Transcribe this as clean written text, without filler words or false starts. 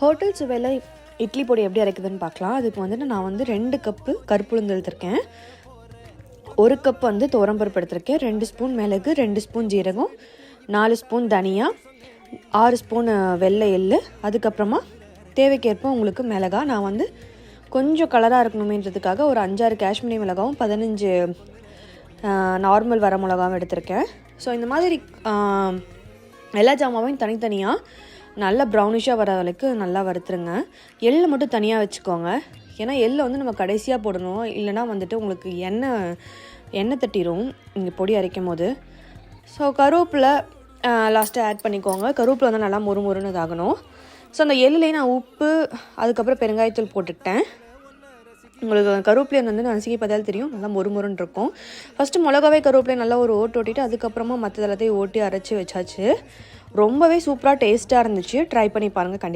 Hotel சுவையில் இட்லி பொடி எப்படி அரைக்குதுன்னு பார்க்கலாம். அதுக்கு வந்துட்டு நான் வந்து 2 கப்பு கருப்புளுந்து எடுத்திருக்கேன், 1 கப் வந்து துவரம்பருப்பு எடுத்திருக்கேன், 2 ஸ்பூன் மிளகு, 2 ஸ்பூன் ஜீரகம், 4 ஸ்பூன் தனியா, 6 ஸ்பூன் வெள்ளை எள்ளு, அதுக்கப்புறமா தேவைக்கேற்ப உங்களுக்கு மிளகா. நான் வந்து கொஞ்சம் கலராக இருக்கணுமேன்றதுக்காக ஒரு 5-6 காஷ்மீரி மிளகாவும் 15 நார்மல் வர மிளகாவும் எடுத்திருக்கேன். ஸோ இந்த மாதிரி எல்லா ஜாமாவையும் தனித்தனியாக நல்லா ப்ரௌனிஷாக வர வரைக்கும் நல்லா வறுத்துருங்க. எள்ளை மட்டும் தனியாக வச்சுக்கோங்க, ஏன்னா எள்ளை வந்து நம்ம கடைசியாக போடணும், இல்லைனா வந்துட்டு உங்களுக்கு எண்ணெய் தட்டிடும் இங்கே பொடி அரைக்கும் போது. ஸோ கருவேப்பிலை லாஸ்ட்டாக ஆட் பண்ணிக்கோங்க. கருவேப்பிலை வந்து நல்லா மொறுமொறுன்னு இதாகணும். ஸோ அந்த எள்ளுலேயே நான் உப்பு அதுக்கப்புறம் பெருங்காயத்தூள் போட்டுக்கிட்டேன். உங்களுக்கு கருவேப்பிலை வந்து நசுக்கி பார்த்தாலும் தெரியும், நல்லா மொறுமொறுன்னு இருக்கும். ஃபஸ்ட்டு மிளகாவே கருவேப்பிலை நல்லா ஒரு ஓட்டிட்டு அதுக்கப்புறமா மற்ற எல்லாத்தையும் ஓட்டி அரைச்சி வச்சாச்சு. ரொம்பவே சூப்பராக டேஸ்ட்டாக இருந்துச்சு. ட்ரை பண்ணி பாருங்கள் கண்டிப்பாக.